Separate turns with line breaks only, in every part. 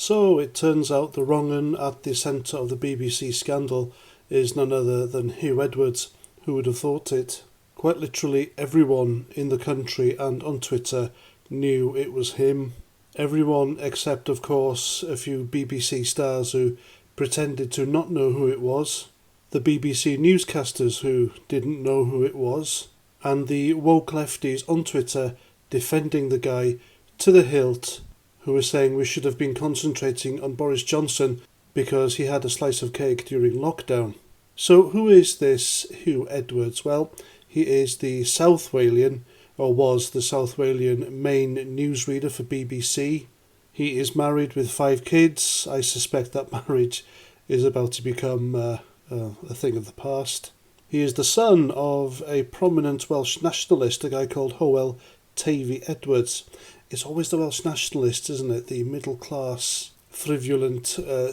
So it turns out the wrong un at the centre of the BBC scandal is none other than Hugh Edwards. Who would have thought it? Quite literally everyone in the country and on Twitter knew it was him. Everyone except, of course, a few BBC stars who pretended to not know who it was, the BBC newscasters who didn't know who it was, and the woke lefties on Twitter defending the guy to the hilt, who were saying we should have been concentrating on Boris Johnson because he had a slice of cake during lockdown. So who is this Hugh Edwards? Well, he is the South Walian, or was the South Walian main newsreader for BBC. He is married with 5 kids. I suspect that marriage is about to become a thing of the past. He is the son of a prominent Welsh nationalist, a guy called Hywel Tavy Edwards. It's always the Welsh nationalists, isn't it? The middle-class, frivolent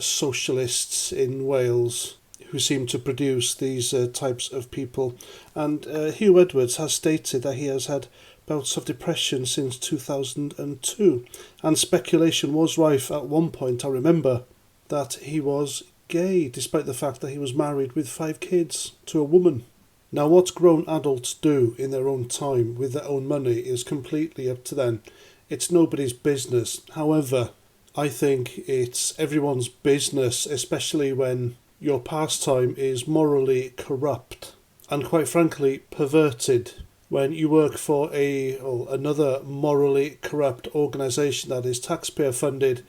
socialists in Wales who seem to produce these types of people. And Hugh Edwards has stated that he has had bouts of depression since 2002. And speculation was rife at one point, I remember, that he was gay, despite the fact that he was married with 5 kids to a woman. Now, what grown adults do in their own time with their own money is completely up to them. It's nobody's business. However, I think it's everyone's business, especially when your pastime is morally corrupt and, quite frankly, perverted. When you work for another morally corrupt organisation that is taxpayer funded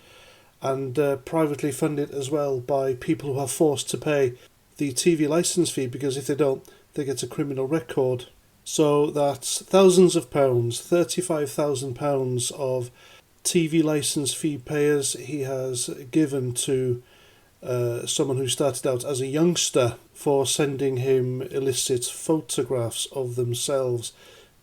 and privately funded as well by people who are forced to pay the TV licence fee, because if they don't, they get a criminal record. So that's thousands of pounds, £35,000 of TV licence fee payers he has given to someone who started out as a youngster for sending him illicit photographs of themselves.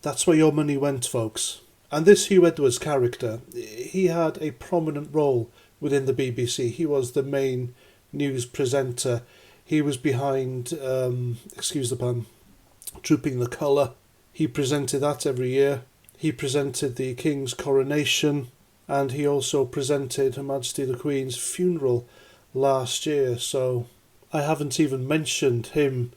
That's where your money went, folks. And this Hugh Edwards character, he had a prominent role within the BBC. He was the main news presenter. He was behind, excuse the pun, Trooping the Colour. He presented that every year. He presented the King's coronation, and he also presented Her Majesty the Queen's funeral last year. So I haven't even mentioned him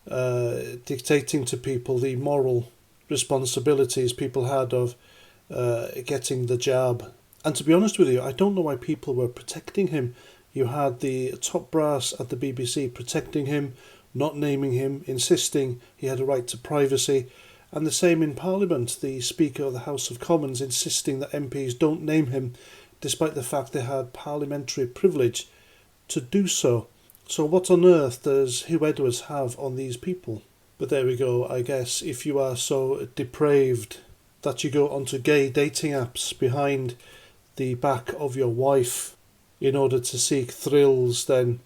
dictating to people the moral responsibilities people had of getting the jab. And to be honest with you, I don't know why people were protecting him. You had the top brass at the BBC protecting him, not naming him, insisting he had a right to privacy. And the same in Parliament, the Speaker of the House of Commons insisting that MPs don't name him, despite the fact they had parliamentary privilege to do so. So what on earth does Hugh Edwards have on these people? But there we go. I guess if you are so depraved that you go onto gay dating apps behind the back of your wife in order to seek thrills, then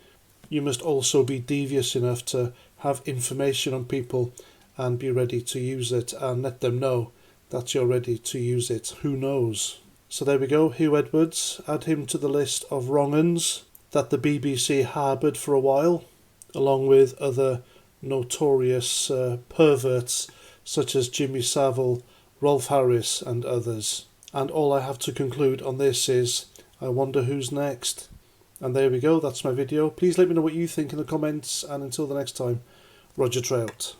you must also be devious enough to have information on people and be ready to use it and let them know that you're ready to use it. Who knows? So there we go, Hugh Edwards. Add him to the list of wrong-uns that the BBC harboured for a while, along with other notorious perverts such as Jimmy Savile, Rolf Harris and others. And all I have to conclude on this is, I wonder who's next. And there we go, that's my video. Please let me know what you think in the comments, and until the next time, Roger Trout.